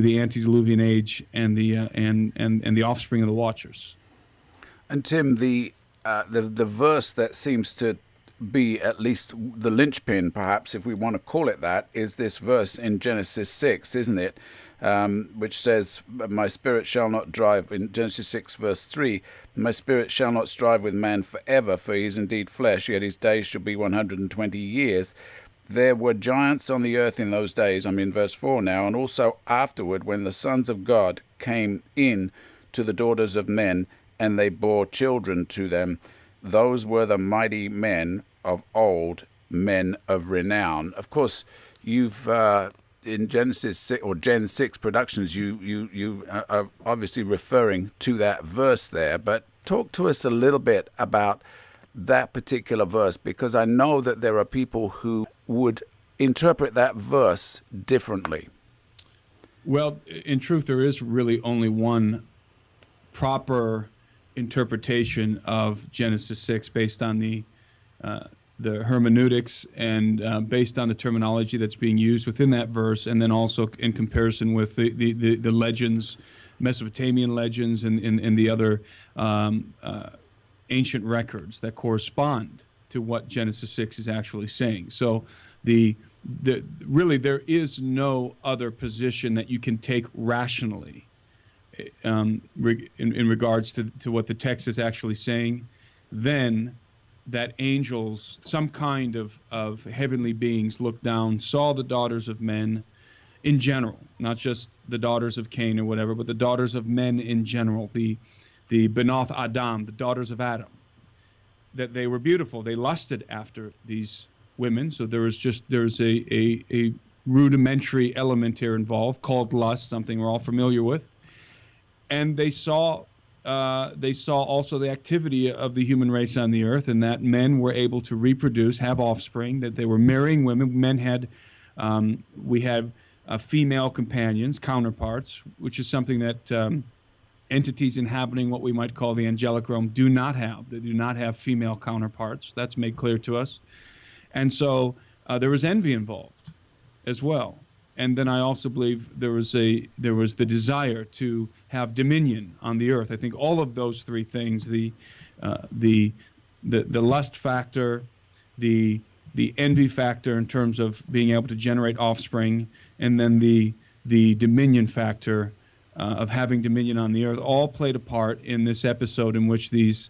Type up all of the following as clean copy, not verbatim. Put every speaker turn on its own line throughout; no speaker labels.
the antediluvian age and the offspring of the Watchers.
And Tim, the verse that seems to be at least the linchpin, perhaps, if we want to call it that, is this verse in Genesis 6, isn't it? Which says, my spirit shall not drive, in Genesis 6, verse 3, my spirit shall not strive with man forever, for he is indeed flesh, yet his days shall be 120 years. There were giants on the earth in those days, I'm in verse 4 now, and also afterward, when the sons of God came in to the daughters of men, and they bore children to them. Those were the mighty men of old, men of renown. Of course, you've in Genesis 6 or Gen 6 Productions, you are obviously referring to that verse there. But talk to us a little bit about that particular verse, because I know that there are people who would interpret that verse differently.
Well, in truth, there is really only one proper interpretation of Genesis 6 based on the hermeneutics and based on the terminology that's being used within that verse, and then also in comparison with the legends, Mesopotamian legends, and the other ancient records that correspond to what Genesis 6 is actually saying. So really there is no other position that you can take rationally in regards to what the text is actually saying, then that angels, some kind of heavenly beings, looked down, saw the daughters of men in general, not just the daughters of Cain or whatever, but the daughters of men in general, the Benoth Adam, the daughters of Adam, that they were beautiful. They lusted after these women, so there's a rudimentary element here involved called lust, something we're all familiar with. And they saw also the activity of the human race on the earth, and that men were able to reproduce, have offspring, that they were marrying women. Men had, we had female companions, counterparts, which is something that entities inhabiting what we might call the angelic realm do not have. They do not have female counterparts. That's made clear to us. And so there was envy involved as well. And then I also believe there was the desire to have dominion on the earth. I think all of those three things, the lust factor, the envy factor in terms of being able to generate offspring, and then the dominion factor of having dominion on the earth, all played a part in this episode in which these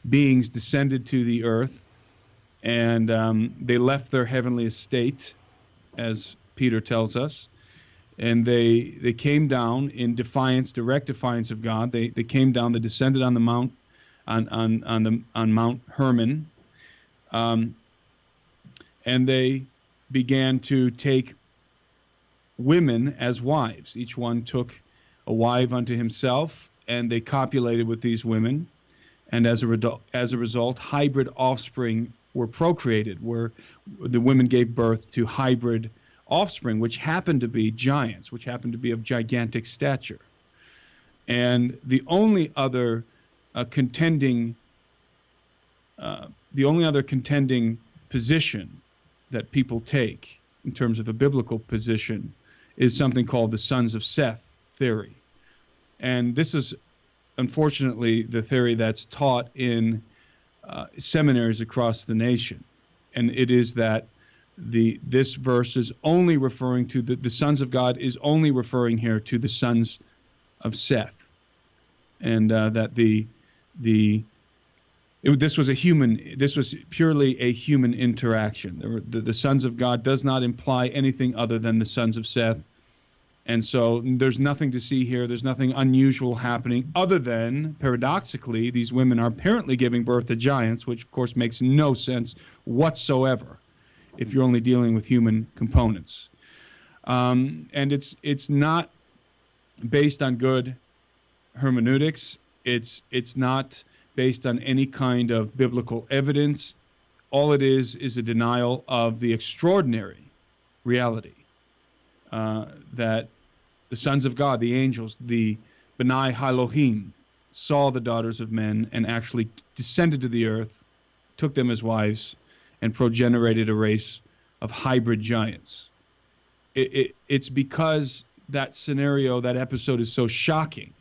beings descended to the earth, and they left their heavenly estate, as Peter tells us, and they came down in defiance, direct defiance of God. They came down. They descended on the mount, on Mount Hermon, and they began to take women as wives. Each one took a wife unto himself, and they copulated with these women, and as a result, hybrid offspring were procreated, where the women gave birth to hybrid offspring, which happened to be giants, which happened to be of gigantic stature. And the only other contending position that people take in terms of a biblical position is something called the sons of Seth theory. And this is unfortunately the theory that's taught in seminaries across the nation. And it is that this verse is only referring to the sons of God, is only referring here to the sons of Seth, and that this was purely a human interaction. The sons of God does not imply anything other than the sons of Seth, and so there's nothing to see here. There's nothing unusual happening other than, paradoxically, these women are apparently giving birth to giants, which of course makes no sense whatsoever if you're only dealing with human components. And it's not based on good hermeneutics. It's not based on any kind of biblical evidence. All it is a denial of the extraordinary reality that the sons of God, the angels, the Benai Elohim, saw the daughters of men and actually descended to the earth, took them as wives, and progenerated a race of hybrid giants. It's because that scenario, that episode is so shocking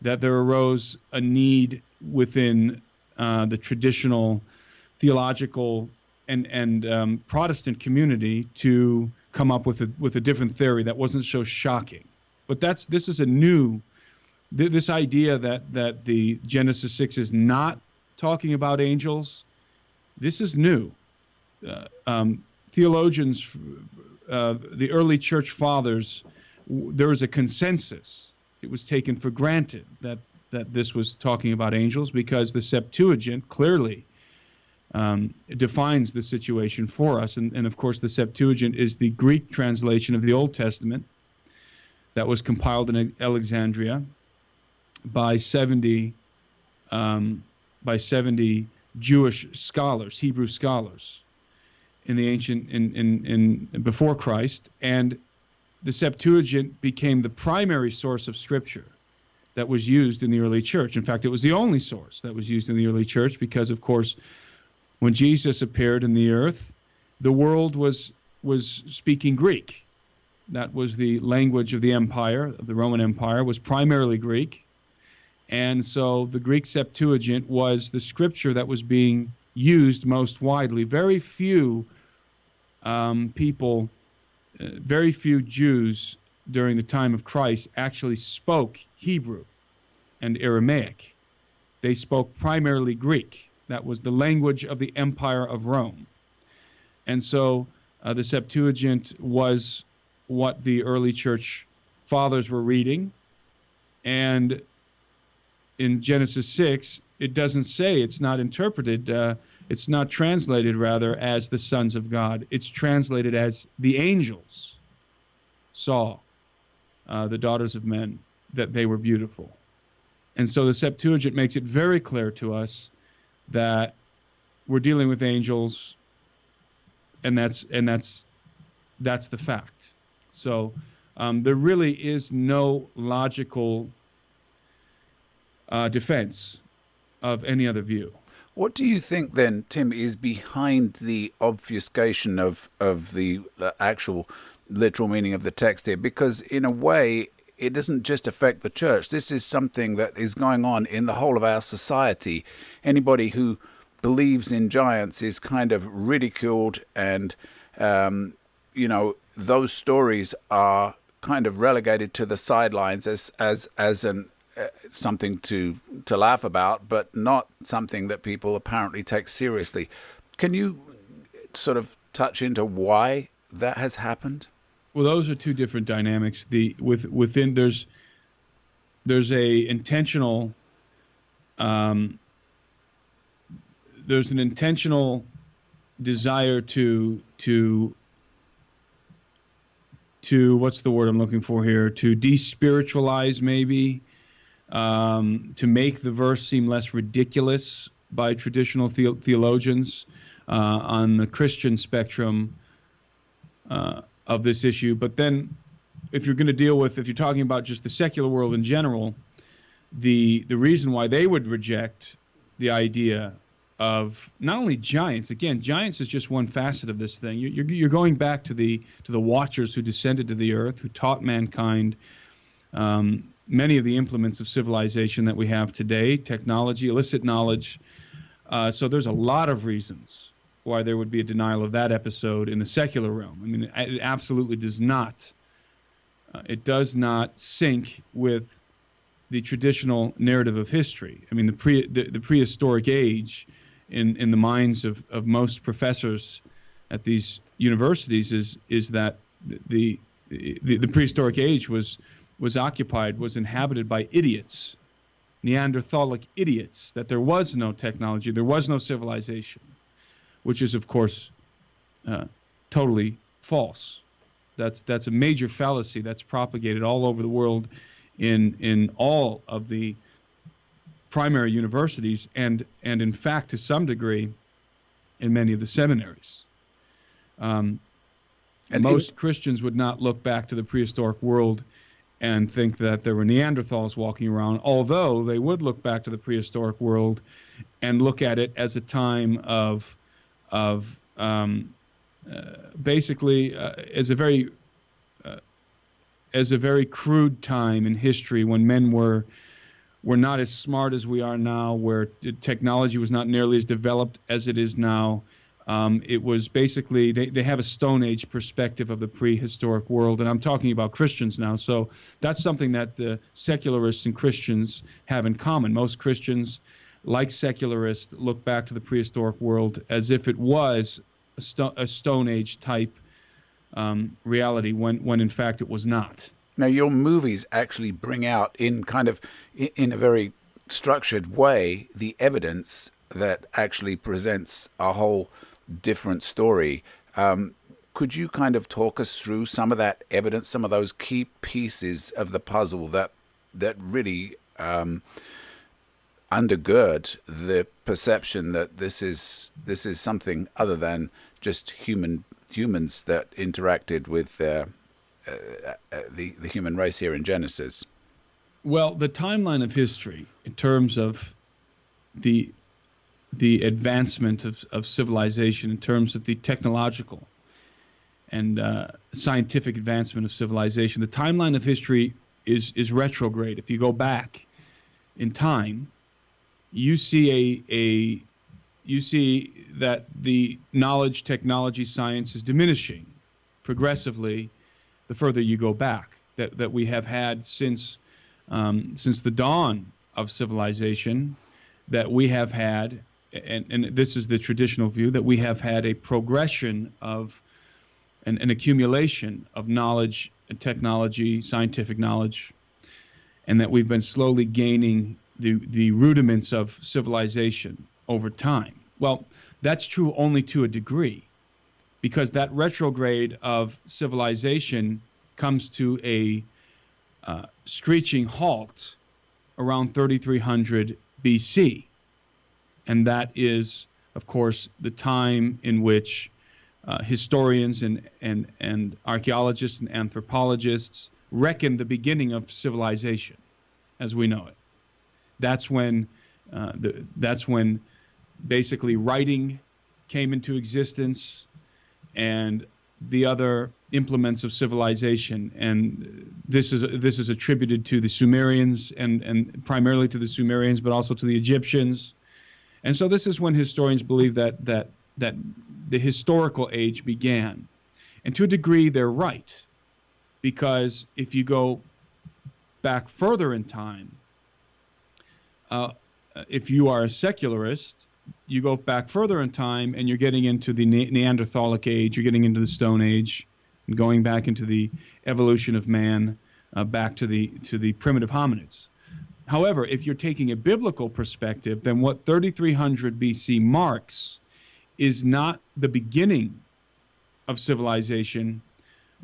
that there arose a need within the traditional theological and Protestant community to come up with a different theory that wasn't so shocking. But this is a new, this idea that the Genesis 6 is not talking about angels. This is new. Theologians, the early church fathers, there was a consensus. It was taken for granted that this was talking about angels because the Septuagint clearly defines the situation for us. And of course, the Septuagint is the Greek translation of the Old Testament that was compiled in Alexandria by 70 Jewish scholars, Hebrew scholars, in the ancient in before Christ. And the Septuagint became the primary source of Scripture that was used in the early church. In fact, it was the only source that was used in the early church because, of course, when Jesus appeared in the earth, the world was speaking Greek. That was the language of the empire, of the Roman Empire, was primarily Greek. And so the Greek Septuagint was the scripture that was being used most widely. Very few people, very few Jews during the time of Christ actually spoke Hebrew and Aramaic. They spoke primarily Greek. That was the language of the Empire of Rome. And so the Septuagint was what the early church fathers were reading. And in Genesis 6, it doesn't say, it's not interpreted, it's not translated, rather, as the sons of God. It's translated as the angels saw the daughters of men, that they were beautiful. And so the Septuagint makes it very clear to us that we're dealing with angels, and that's the fact. So there really is no logical defense of any other view.
What do you think then, Tim, is behind the obfuscation of the actual literal meaning of the text here? Because in a way, it doesn't just affect the church. This is something that is going on in the whole of our society. Anybody who believes in giants is kind of ridiculed, and those stories are kind of relegated to the sidelines as something to laugh about, but not something that people apparently take seriously. Can you sort of touch into why that has happened?
Well, those are two different dynamics. Within there's a intentional there's an intentional desire to what's the word I'm looking for here? To despiritualize, maybe, to make the verse seem less ridiculous by traditional theologians on the Christian spectrum of this issue. But then if you're talking about just the secular world in general, the reason why they would reject the idea of not only giants, again, giants is just one facet of this thing. You're going back to the watchers who descended to the earth, who taught mankind many of the implements of civilization that we have today, technology, illicit knowledge. So there's a lot of reasons why there would be a denial of that episode in the secular realm. I mean, it absolutely does not. It does not sync with the traditional narrative of history. I mean, the prehistoric age in the minds of most professors at these universities is that the prehistoric age was inhabited by idiots, Neanderthalic idiots, that there was no technology, there was no civilization, which is, of course, totally false. That's a major fallacy that's propagated all over the world in all of the primary universities and in fact, to some degree, in many of the seminaries. And most Christians would not look back to the prehistoric world and think that there were Neanderthals walking around, although they would look back to the prehistoric world and look at it as a time of basically as a very as a very crude time in history when men were not as smart as we are now, where technology was not nearly as developed as it is now. It was basically, they have a Stone Age perspective of the prehistoric world, and I'm talking about Christians now. So that's something that the secularists and Christians have in common. Most Christians, like secularists, look back to the prehistoric world as if it was a Stone Age type reality, when in fact it was not.
Now, your movies actually bring out in a very structured way the evidence that actually presents a whole different story. Could you kind of talk us through some of that evidence, some of those key pieces of the puzzle that really undergird the perception that this is something other than just humans that interacted with the human race here in Genesis?
Well, the timeline of history in terms of the advancement of civilization, in terms of the technological and scientific advancement of civilization, the timeline of history is retrograde. If you go back in time, you see you see that the knowledge, technology, science is diminishing progressively the further you go back. That we have had since the dawn of civilization, that we have had, and this is the traditional view, that we have had a progression of an accumulation of knowledge and technology, scientific knowledge, and that we've been slowly gaining the rudiments of civilization over time. Well, that's true only to a degree, because that retrograde of civilization comes to a screeching halt around 3300 BC. And that is, of course, the time in which historians and archaeologists and anthropologists reckon the beginning of civilization as we know it. That's when basically writing came into existence and the other implements of civilization, and this is attributed to the Sumerians and primarily to the Sumerians, but also to the Egyptians. And so this is when historians believe that the historical age began. And to a degree, they're right, because if you go back further in time, if you are a secularist, you go back further in time and you're getting into the Neanderthalic age, you're getting into the Stone Age, and going back into the evolution of man, back to the primitive hominids. However, if you're taking a biblical perspective, then what 3300 BC marks is not the beginning of civilization,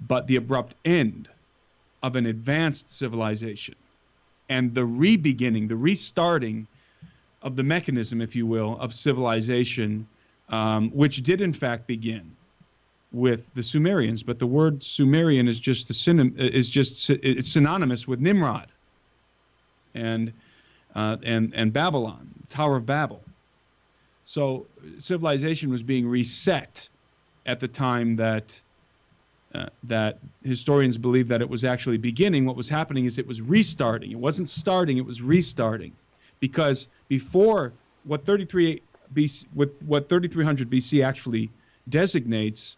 but the abrupt end of an advanced civilization, and the re-beginning, the restarting of the mechanism, if you will, of civilization, which did in fact begin with the Sumerians. But the word Sumerian is just it's synonymous with Nimrod and Babylon, Tower of Babel. So civilization was being reset at the time that historians believe that it was actually beginning. What was happening is it was restarting. It wasn't starting, it was restarting. Because before, what 3300 BC actually designates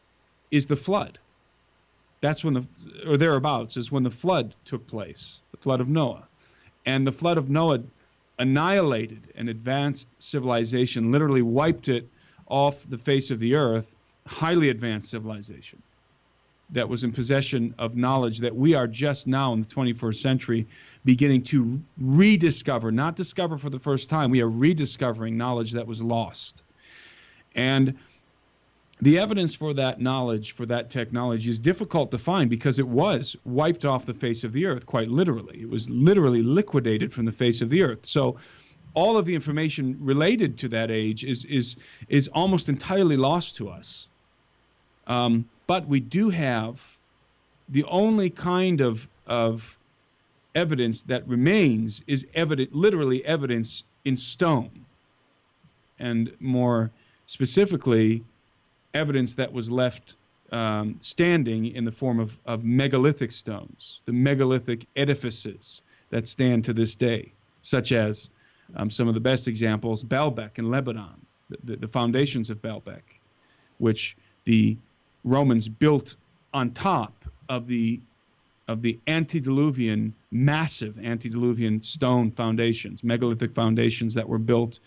is the flood. That's when or thereabouts, is when the flood took place, the flood of Noah. And the flood of Noah annihilated an advanced civilization, literally wiped it off the face of the earth, highly advanced civilization that was in possession of knowledge that we are just now in the 21st century beginning to rediscover, not discover for the first time. We are rediscovering knowledge that was lost. And the evidence for that knowledge, for that technology, is difficult to find because it was wiped off the face of the earth, quite literally. It was literally liquidated from the face of the earth. So all of the information related to that age is almost entirely lost to us. But we do have the only kind of evidence that remains is literally evidence in stone, and more specifically, evidence that was left standing in the form of megalithic stones, the megalithic edifices that stand to this day, such as some of the best examples, Baalbek in Lebanon, the foundations of Baalbek, which the Romans built on top of the antediluvian, massive antediluvian stone foundations, megalithic foundations that were built.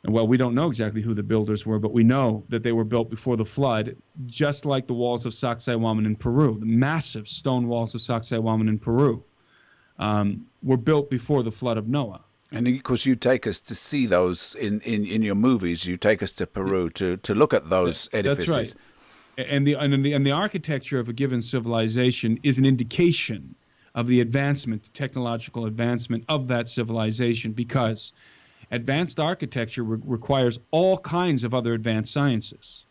Well, we don't know exactly who the builders were, but we know that they were built before the flood, just like the walls of Sacsayhuaman in Peru. The massive stone walls of Sacsayhuaman in Peru were built before the flood of Noah.
And of course, you take us to see those in your movies. You take us to Peru to look at those edifices.
That's right. And the architecture of a given civilization is an indication of the advancement, technological advancement of that civilization, because advanced architecture requires all kinds of other advanced sciences,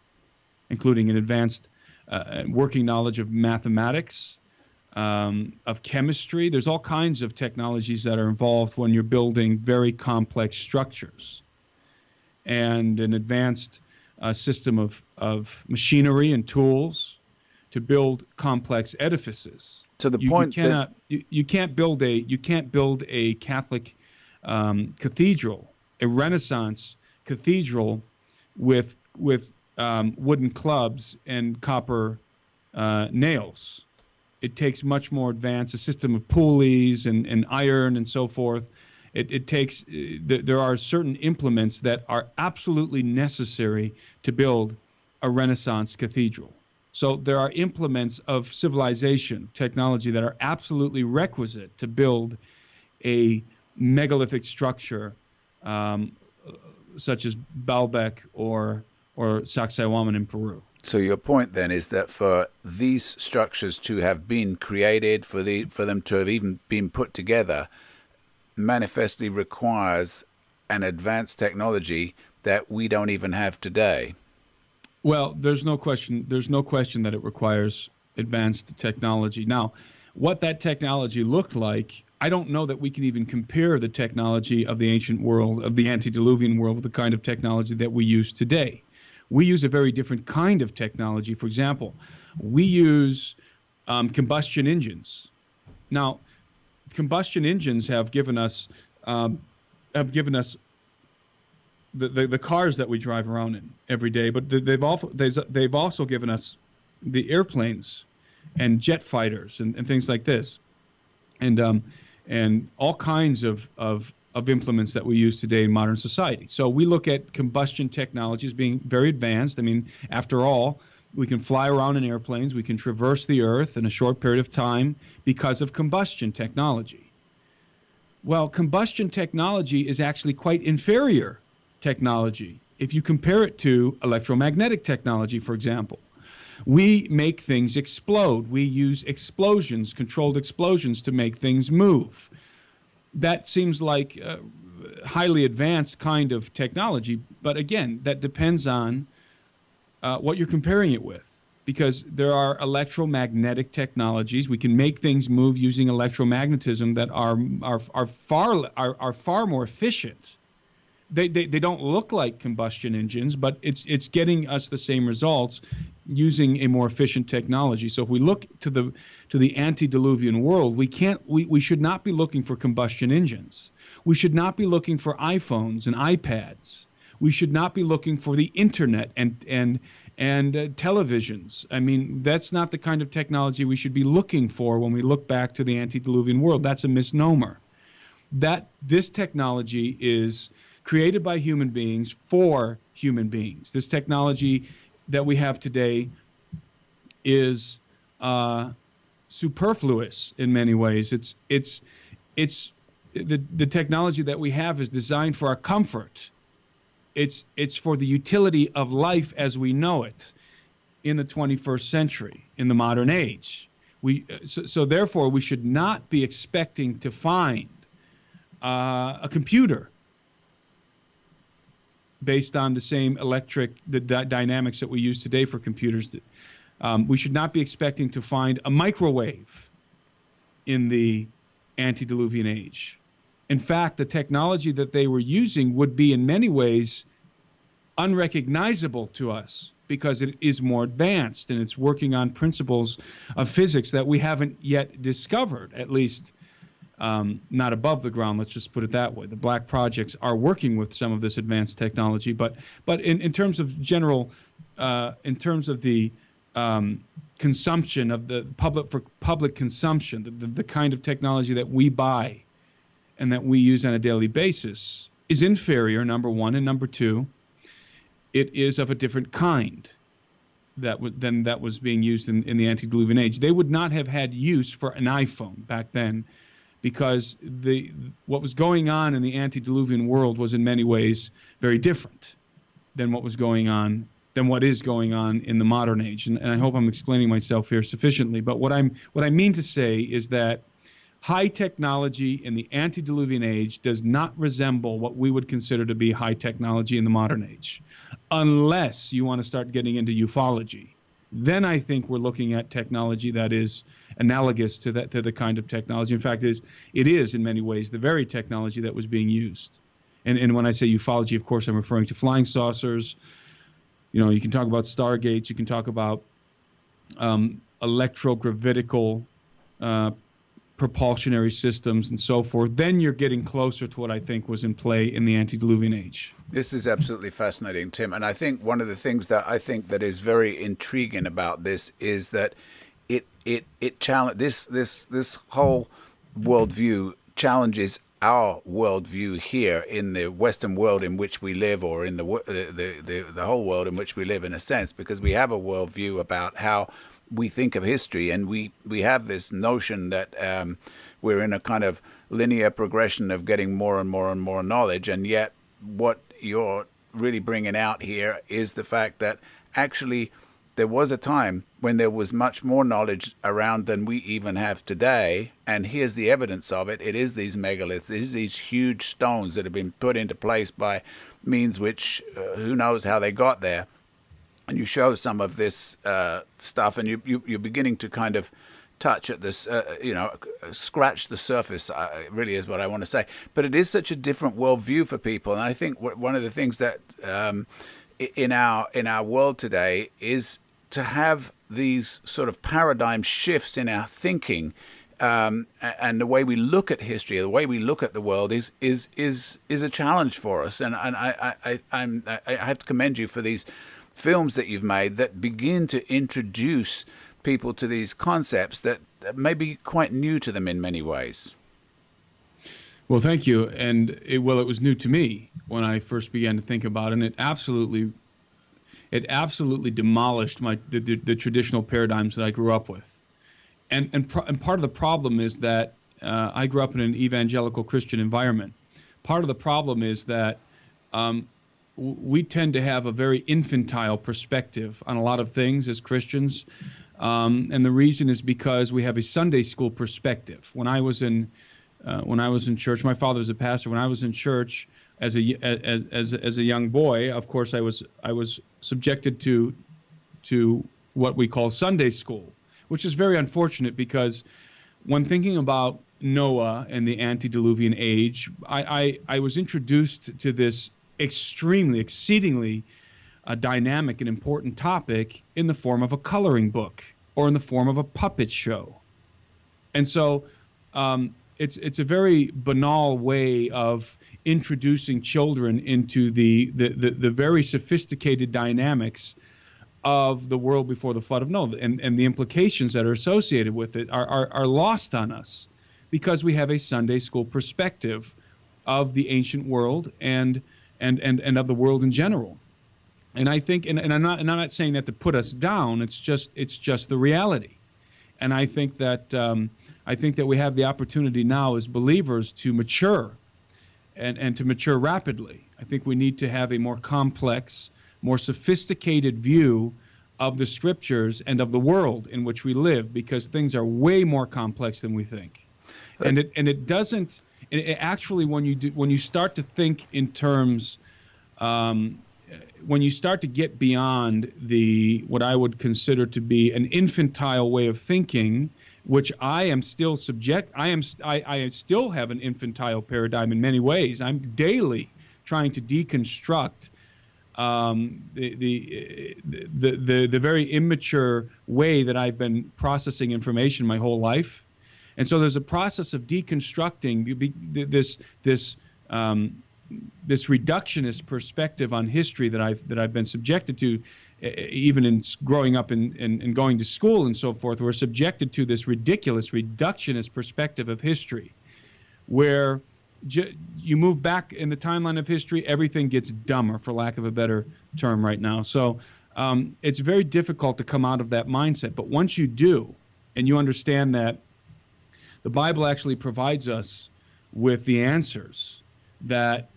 including an advanced working knowledge of mathematics, of chemistry. There's all kinds of technologies that are involved when you're building very complex structures, and an advanced system of machinery and tools to build complex edifices.
To the point that
you can't build a Catholic cathedral, a Renaissance cathedral, with wooden clubs and copper nails. It takes much more advanced, a system of pulleys and iron and so forth. There are certain implements that are absolutely necessary to build a Renaissance cathedral. So there are implements of civilization, technology, that are absolutely requisite to build a megalithic structure, such as Baalbek or Sacsayhuaman in Peru.
So your point then is that for these structures to have been created, for them to have even been put together, manifestly requires an advanced technology that we don't even have today.
Well, there's no question that it requires advanced technology. Now, what that technology looked like, I don't know that we can even compare the technology of the ancient world, of the antediluvian world, with the kind of technology that we use today. We use a very different kind of technology. For example, we use combustion engines. Now, combustion engines have given us the cars that we drive around in every day, but they've also given us the airplanes and jet fighters and things like this, and all kinds of implements that we use today in modern society. So we look at combustion technologies being very advanced. I mean, after all, we can fly around in airplanes, we can traverse the earth in a short period of time because of combustion technology. Well, combustion technology is actually quite inferior technology if you compare it to electromagnetic technology, for example. We make things explode. We use explosions, controlled explosions, to make things move. That seems like a highly advanced kind of technology, but again, that depends on what you're comparing it with, because there are electromagnetic technologies. We can make things move using electromagnetism that are far more efficient. They don't look like combustion engines, but it's getting us the same results using a more efficient technology. So if we look to the antediluvian world, we should not be looking for combustion engines. We should not be looking for iPhones and iPads. We should not be looking for the internet and televisions. I mean, that's not the kind of technology we should be looking for when we look back to the antediluvian world. That's a misnomer. This technology is created by human beings for human beings. This technology that we have today is superfluous in many ways. The technology that we have is designed for our comfort. It's for the utility of life as we know it in the 21st century, in the modern age. So therefore, we should not be expecting to find a computer based on the same dynamics that we use today for computers. We should not be expecting to find a microwave in the antediluvian age. In fact, the technology that they were using would be in many ways unrecognizable to us because it is more advanced and it's working on principles of physics that we haven't yet discovered, at least not above the ground. Let's just put it that way. The black projects are working with some of this advanced technology, but in terms of general, in terms of the consumption of the public consumption, the kind of technology that we buy and that we use on a daily basis is inferior, number one, and number two, it is of a different kind than that was being used in the antediluvian age. They would not have had use for an iPhone back then, because what was going on in the antediluvian world was in many ways very different than what is going on in the modern age. And I hope I'm explaining myself here sufficiently. But what I mean to say is that high technology in the antediluvian age does not resemble what we would consider to be high technology in the modern age, unless you want to start getting into ufology. Then I think we're looking at technology that is analogous to the kind of technology. In fact, it is in many ways the very technology that was being used. And when I say ufology, of course, I'm referring to flying saucers. You know, you can talk about stargates. You can talk about electrogravitical propulsionary systems and so forth. Then you're getting closer to what I think was in play in the antediluvian age. This is absolutely fascinating, Tim. And I think one of the things that I think that is very intriguing about this is that it challenge this whole worldview challenges our worldview here in the Western world in which we live, or in the whole world in which we live, in a sense, because we have a worldview about how we think of history, and we have this notion that we're in a kind of linear progression of getting more and more and more knowledge, and yet what you're really bringing out here is the fact that actually there was a time when there was much more knowledge around than we even have today, and here's the evidence of it. It is these megaliths, it is these huge stones that have been put into place by means which who knows how they got there. And you show some of this stuff, and you're beginning to kind of touch at this, scratch the surface, really is what I want to say. But it is such a different worldview for people. And I think one of the things that in our world today is to have these sort of paradigm shifts in our thinking, and the way we look at history, the way we look at the world is a challenge for us. And I have to commend you for these films that you've made that begin to introduce people to these concepts that may be quite new to them in many ways. Well, thank you. And it was new to me when I first began to think about it, and it absolutely demolished the traditional paradigms that I grew up with. And part of the problem is that I grew up in an evangelical Christian environment. Part of the problem is that we tend to have a very infantile perspective on a lot of things as Christians, and the reason is because we have a Sunday school perspective. When I was in church, my father was a pastor. When I was in church as a young boy, of course, I was subjected to what we call Sunday school, which is very unfortunate, because when thinking about Noah and the antediluvian age, I was introduced to this exceedingly dynamic and important topic in the form of a coloring book or in the form of a puppet show. And so it's a very banal way of introducing children into the very sophisticated dynamics of the world before the flood of Noah, and the implications that are associated with it are lost on us, because we have a Sunday school perspective of the ancient world and of the world in general. And I think, and I'm not saying that to put us down. It's just the reality. And I think that we have the opportunity now as believers to mature, and to mature rapidly. I think we need to have a more complex, more sophisticated view of the scriptures and of the world in which we live, because things are way more complex than we think. And it doesn't. Actually, when you start to think in terms, when you start to get beyond what I would consider to be an infantile way of thinking, which I am still I still have an infantile paradigm in many ways. I'm daily trying to deconstruct the very immature way that I've been processing information my whole life. And so there's a process of deconstructing this reductionist perspective on history that I've been subjected to, even in growing up and going to school and so forth. We're subjected to this ridiculous reductionist perspective of history, where you move back in the timeline of history, everything gets dumber, for lack of a better term right now. So it's very difficult to come out of that mindset. But once you do, and you understand that the Bible actually provides us with the answers that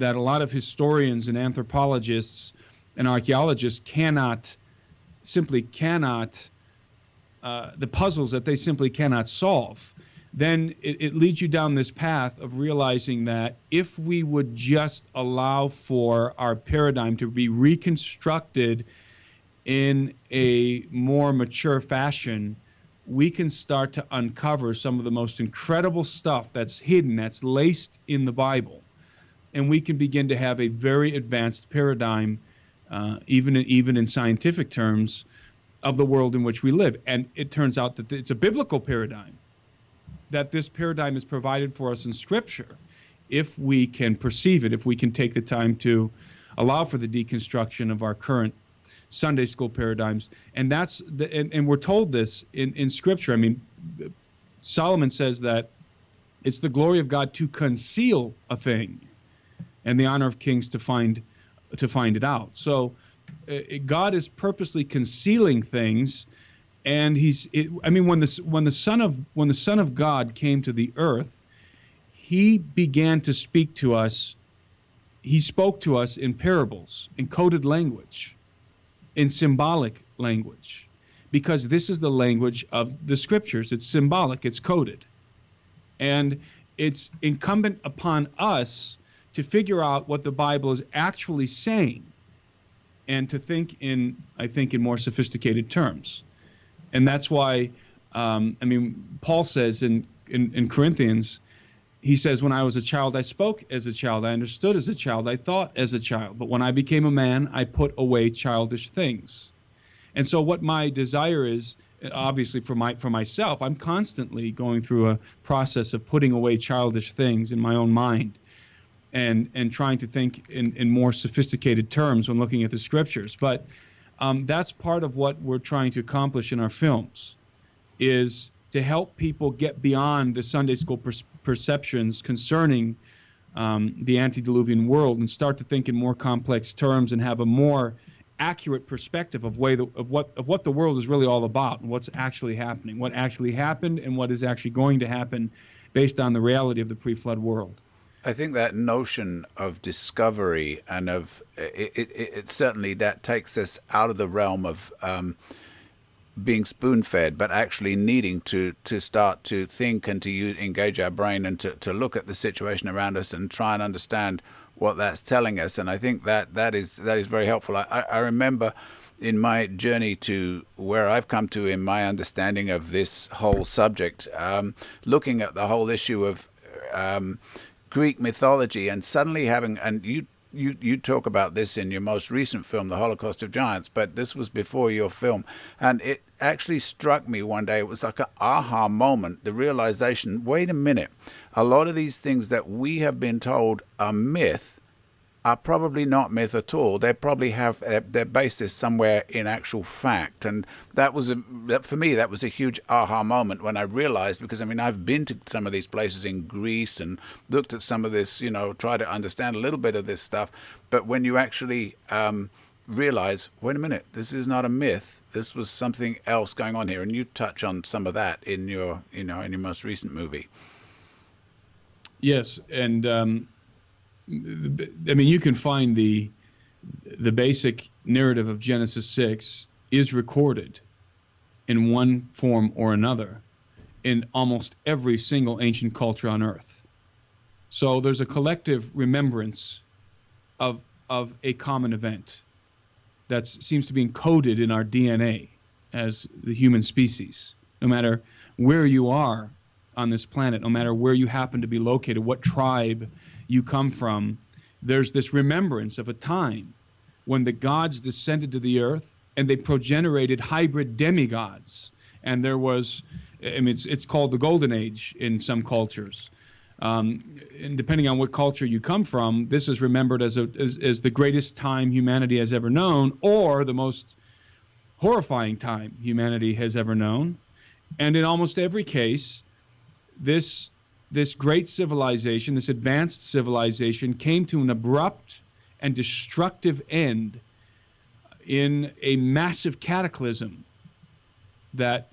a lot of historians and anthropologists and archaeologists simply cannot, the puzzles that they simply cannot solve, then it leads you down this path of realizing that if we would just allow for our paradigm to be reconstructed in a more mature fashion, we can start to uncover some of the most incredible stuff that's hidden, that's laced in the Bible. And we can begin to have a very advanced paradigm, even in scientific terms, of the world in which we live. And it turns out that it's a biblical paradigm, that this paradigm is provided for us in Scripture, if we can perceive it, if we can take the time to allow for the deconstruction of our current Sunday school paradigms. And and we're told this in Scripture. I mean, Solomon says that it's the glory of God to conceal a thing, and the honor of kings to find it out. So God is purposely concealing things, and when the Son of God came to the earth, he began to speak to us. He spoke to us in parables, in coded language, in symbolic language, because this is the language of the Scriptures. It's symbolic, it's coded. And it's incumbent upon us to figure out what the Bible is actually saying, and to think in more sophisticated terms. And that's why, Paul says in Corinthians, he says, when I was a child, I spoke as a child, I understood as a child, I thought as a child. But when I became a man, I put away childish things. And so what my desire is, obviously for myself, I'm constantly going through a process of putting away childish things in my own mind, and trying to think in more sophisticated terms when looking at the Scriptures. But that's part of what we're trying to accomplish in our films, is to help people get beyond the Sunday school perceptions concerning the antediluvian world, and start to think in more complex terms, and have a more accurate perspective of what the world is really all about, and what's actually happening, what actually happened, and what is actually going to happen based on the reality of the pre-flood world.
I think that notion of discovery and of it certainly that takes us out of the realm of being spoon-fed, but actually needing to start to think and to engage our brain and to look at the situation around us and try and understand what that's telling us. And I think that is very helpful. I remember in my journey to where I've come to in my understanding of this whole subject, looking at the whole issue of Greek mythology, and suddenly having, and you talk about this in your most recent film, The Holocaust of Giants, but this was before your film, and it actually struck me one day. It was like an aha moment, the realization, wait a minute, a lot of these things that we have been told are myth are probably not myth at all. They probably have their basis somewhere in actual fact. And for me, that was a huge aha moment when I realized, because I've been to some of these places in Greece and looked at some of this, try to understand a little bit of this stuff. But when you actually realize, wait a minute, this is not a myth. This was something else going on here. And you touch on some of that in your most recent movie.
Yes, and you can find the basic narrative of Genesis 6 is recorded in one form or another in almost every single ancient culture on earth. So there's a collective remembrance of a common event that seems to be encoded in our DNA as the human species. No matter where you are on this planet, no matter where you happen to be located, what tribe you come from, there's this remembrance of a time when the gods descended to the earth and they progenerated hybrid demigods. And there was, I mean, it's called the Golden Age in some cultures. And depending on what culture you come from, this is remembered as the greatest time humanity has ever known, or the most horrifying time humanity has ever known. And in almost every case, this great civilization, this advanced civilization, came to an abrupt and destructive end in a massive cataclysm that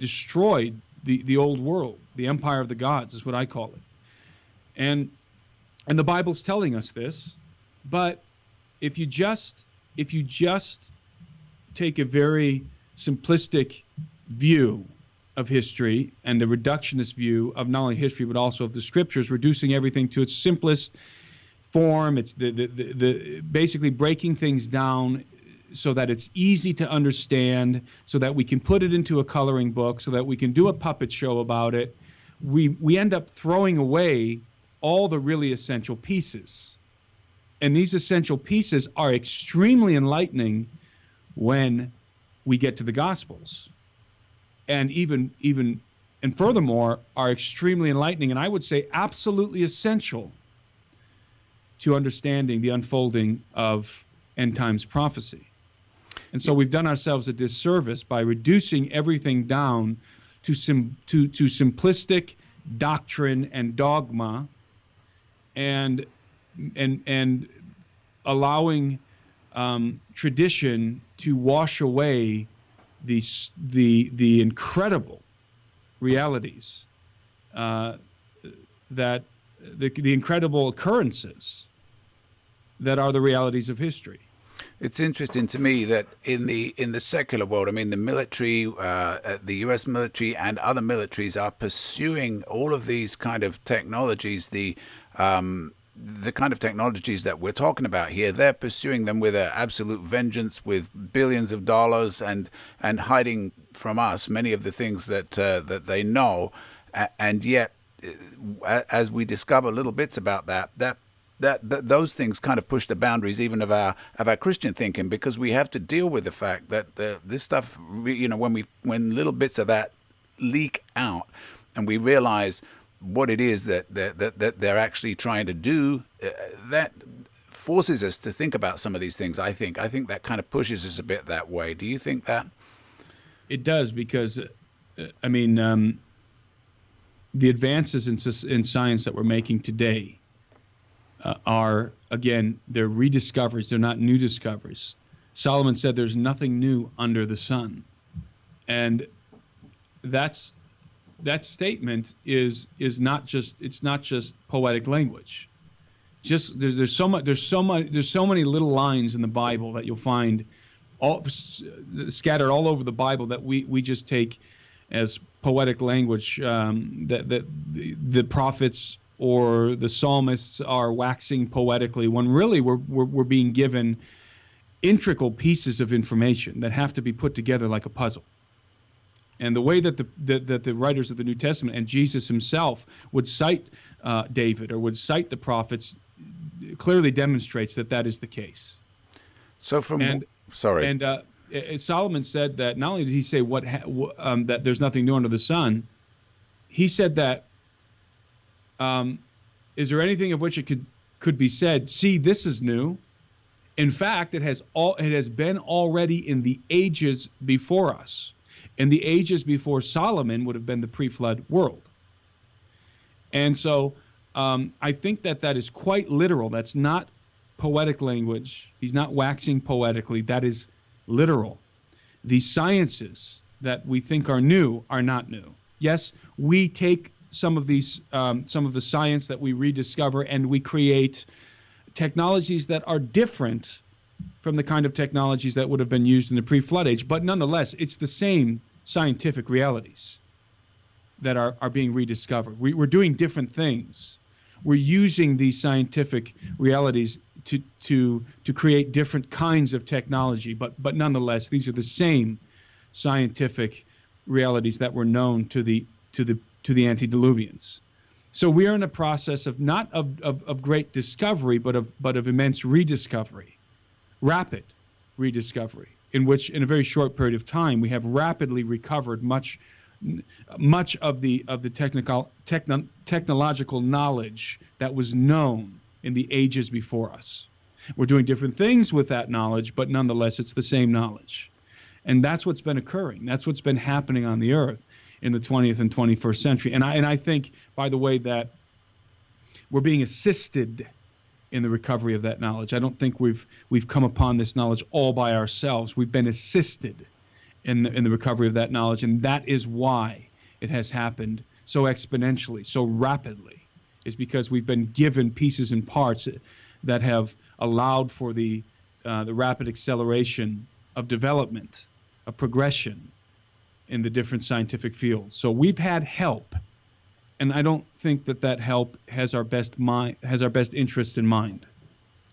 destroyed the old world. The empire of the gods is what I call it. And the Bible's telling us this, but if you just take a very simplistic view of history and a reductionist view of not only history but also of the scriptures, reducing everything to its simplest form, it's the basically breaking things down so that it's easy to understand, so that we can put it into a coloring book, so that we can do a puppet show about it, we end up throwing away all the really essential pieces. And these essential pieces are extremely enlightening when we get to the Gospels. And and furthermore, are extremely enlightening, and I would say absolutely essential to understanding the unfolding of end times prophecy. And so we've done ourselves a disservice by reducing everything down to simplistic doctrine and dogma, and allowing tradition to wash away the incredible realities, that the incredible occurrences that are the realities of history.
It's interesting to me that in the secular world, I mean, the military, the U.S. military and other militaries are pursuing all of these kind of technologies, the kind of technologies that we're talking about here. They're pursuing them with an absolute vengeance, with billions of dollars, and hiding from us many of the things that they know. And yet, as we discover little bits about that those things kind of push the boundaries even of our Christian thinking, because we have to deal with the fact that this stuff, when little bits of that leak out, and we realize what it is that they're actually trying to do, that forces us to think about some of these things. I think that kind of pushes us a bit that way. Do you think that?
It does, because I mean, the advances in science that we're making today are, again, they're rediscoveries. They're not new discoveries. Solomon said there's nothing new under the sun. And that statement is not just poetic language. Just there's so many little lines in the Bible that you'll find all scattered all over the Bible that we just take as poetic language, that the prophets or the psalmists are waxing poetically, when really we're being given integral pieces of information that have to be put together like a puzzle. And the way that the writers of the New Testament and Jesus himself would cite David or would cite the prophets clearly demonstrates that is the case.
So
Solomon said that not only did he say that there's nothing new under the sun, he said that, is there anything of which it could be said, see, this is new? In fact, it has been already in the ages before us. And the ages before Solomon would have been the pre-flood world. And so I think that is quite literal. That's not poetic language. He's not waxing poetically. That is literal. The sciences that we think are new are not new. Yes, we take some of the science that we rediscover and we create technologies that are different from the kind of technologies that would have been used in the pre-flood age. But nonetheless, it's the same scientific realities that are being rediscovered. We're doing different things. We're using these scientific realities to create different kinds of technology, but nonetheless, these are the same scientific realities that were known to the antediluvians. So we are in a process of not of great discovery, but of immense rediscovery. rapid rediscovery, in which in a very short period of time we have rapidly recovered much of the technological knowledge that was known in the ages before us. We're doing different things with that knowledge, but nonetheless it's the same knowledge. And that's what's been occurring. That's what's been happening on the earth in the 20th and 21st century. And I think, by the way, that we're being assisted in the recovery of that knowledge. I don't think we've come upon this knowledge all by ourselves. We've been assisted in the recovery of that knowledge, and that is why it has happened so exponentially, so rapidly, is because we've been given pieces and parts that have allowed for the rapid acceleration of development, of progression in the different scientific fields. So we've had help, and I don't think that help has our best interest in mind.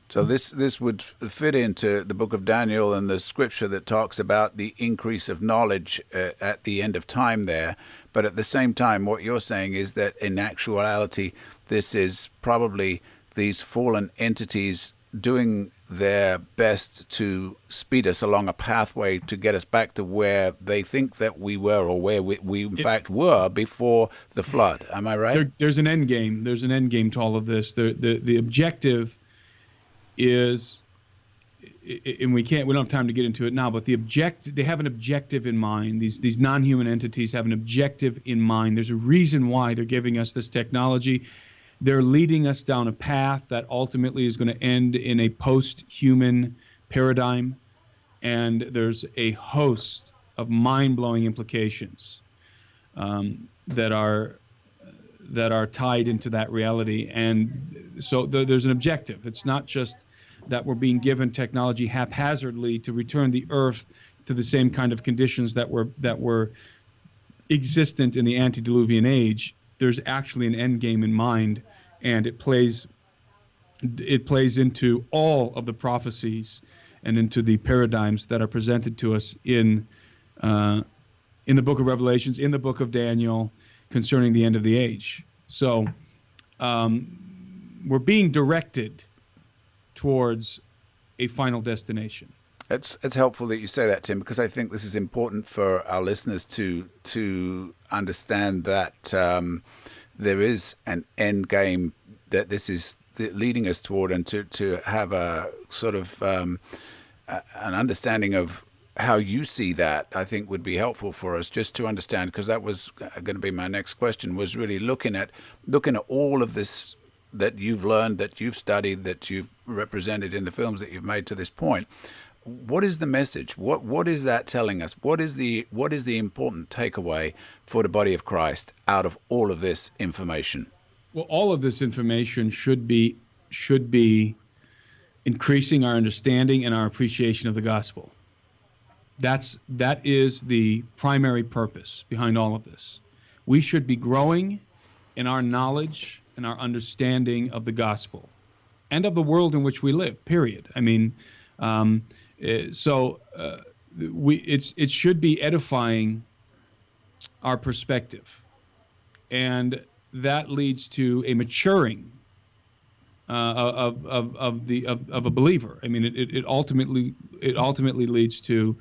So this would fit into the book of Daniel and the scripture that talks about the increase of knowledge at the end of time there. But at the same time, what you're saying is that in actuality, this is probably these fallen entities doing their best to speed us along a pathway to get us back to where they think that we were, or where we in fact were before the flood. Am I right?
There's an end game. There's an end game to all of this. The objective is, and we don't have time to get into it now, but they have an objective in mind. These non-human entities have an objective in mind. There's a reason why they're giving us this technology. They're leading us down a path that ultimately is going to end in a post-human paradigm, and there's a host of mind-blowing implications that are tied into that reality. And so there's an objective. It's not just that we're being given technology haphazardly to return the Earth to the same kind of conditions that were existent in the antediluvian age. There's actually an end game in mind, and it plays into all of the prophecies and into the paradigms that are presented to us in the book of Revelations, in the book of Daniel, concerning the end of the age. So we're being directed towards a final destination.
It's helpful that you say that, Tim, because I think this is important for our listeners to understand that there is an end game that this is leading us toward, and to have a sort of an understanding of how you see that, I think would be helpful for us just to understand, because that was going to be my next question, was really looking at all of this that you've learned, that you've studied, that you've represented in the films that you've made to this point. What is the message? What is that telling us? What is the important takeaway for the body of Christ out of all of this information?
Well, all of this information should be increasing our understanding and our appreciation of the gospel. That is the primary purpose behind all of this. We should be growing in our knowledge and our understanding of the gospel and of the world in which we live, period. I mean, it should be edifying our perspective, and that leads to a maturing of a believer. I mean, it ultimately leads to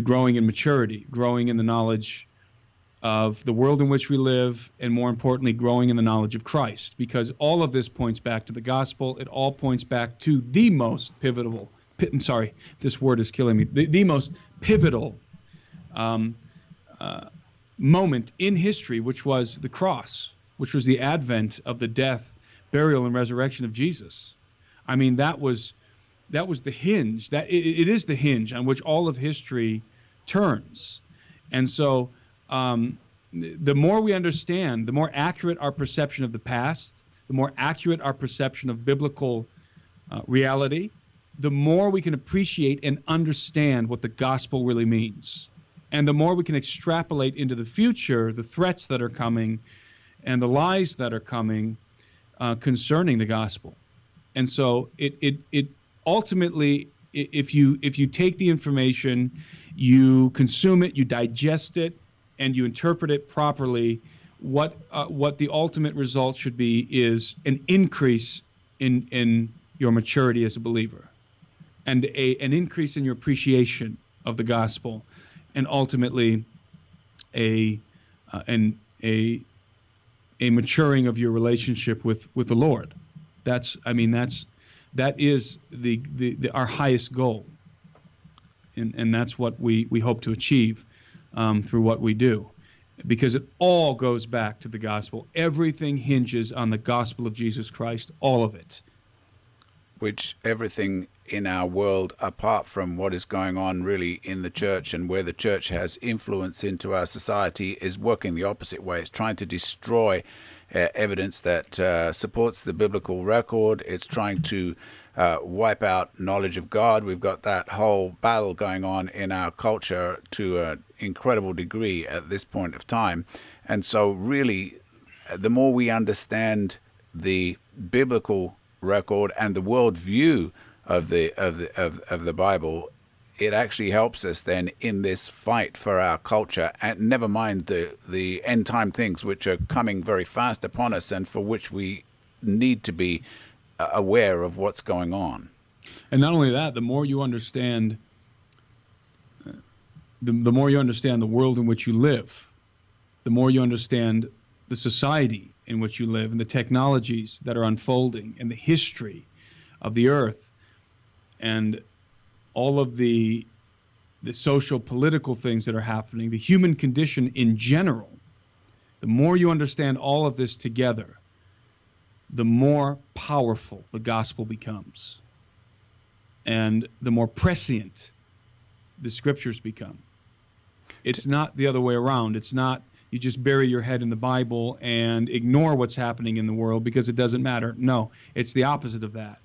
growing in maturity, growing in the knowledge of the world in which we live, and more importantly, growing in the knowledge of Christ, because all of this points back to the gospel. It all points back to the most pivotal. I'm sorry, this word is killing me. The most pivotal moment in history, which was the cross, which was the advent of the death, burial, and resurrection of Jesus. I mean, that was the hinge. It is the hinge on which all of history turns. And so the more we understand, the more accurate our perception of the past, the more accurate our perception of biblical reality, the more we can appreciate and understand what the gospel really means. And the more we can extrapolate into the future the threats that are coming and the lies that are coming concerning the gospel. And so it ultimately, if you take the information, you consume it, you digest it, and you interpret it properly, what the ultimate result should be is an increase in your maturity as a believer. and an increase in your appreciation of the gospel, and ultimately a maturing of your relationship with the Lord. That is our highest goal, and that's what we hope to achieve through what we do, because it all goes back to the gospel. Everything hinges on the gospel of Jesus Christ, all of it.
Which everything in our world, apart from what is going on really in the church and where the church has influence into our society, is working the opposite way. It's trying to destroy evidence that supports the biblical record. It's trying to wipe out knowledge of God. We've got that whole battle going on in our culture to an incredible degree at this point of time. And so really, the more we understand the biblical record and the worldview of the Bible, it actually helps us then in this fight for our culture, and never mind the end time things which are coming very fast upon us and for which we need to be aware of what's going on.
And not only that, the more you understand the more you understand the world in which you live, the more you understand the society in which you live and the technologies that are unfolding and the history of the earth and all of the social political things that are happening, the human condition in general. The more you understand all of this together, the more powerful the gospel becomes, and the more prescient the scriptures become. It's not the other way around. It's not you just bury your head in the Bible and ignore what's happening in the world because it doesn't matter. No, it's the opposite of that.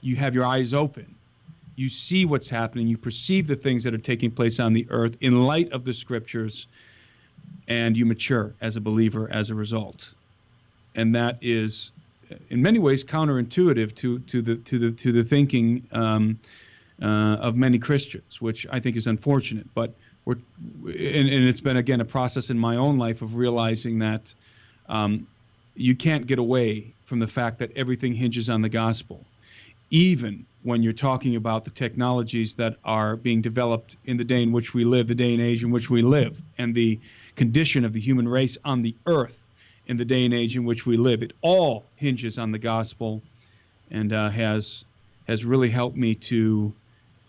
You have your eyes open. You see what's happening. You perceive the things that are taking place on the earth in light of the scriptures, and you mature as a believer as a result. And that is, in many ways, counterintuitive to the thinking of many Christians, which I think is unfortunate. But and it's been, again, a process in my own life of realizing that you can't get away from the fact that everything hinges on the gospel, even when you're talking about the technologies that are being developed in the day in which we live, the day and age in which we live, and the condition of the human race on the earth in the day and age in which we live. It all hinges on the gospel, and has really helped me to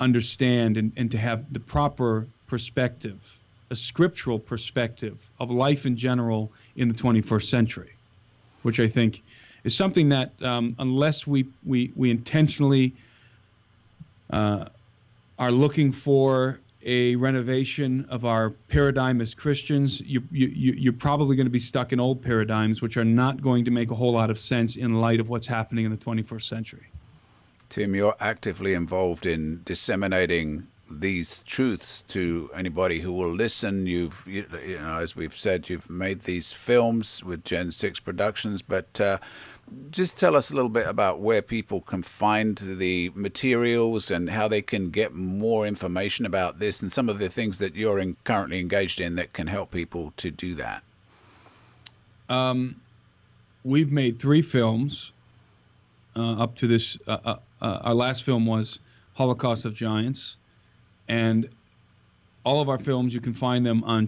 understand and to have the proper perspective, a scriptural perspective of life in general in the 21st century, which I think is something that unless we intentionally are looking for a renovation of our paradigm as Christians, you're probably going to be stuck in old paradigms, which are not going to make a whole lot of sense in light of what's happening in the 21st century.
Tim, you're actively involved in disseminating these truths to anybody who will listen. You know, as we've said, you've made these films with Gen 6 Productions, but just tell us a little bit about where people can find the materials and how they can get more information about this and some of the things that you're currently engaged in that can help people to do that.
We've made 3 films up to this. Our last film was Holocaust of Giants, and all of our films, you can find them on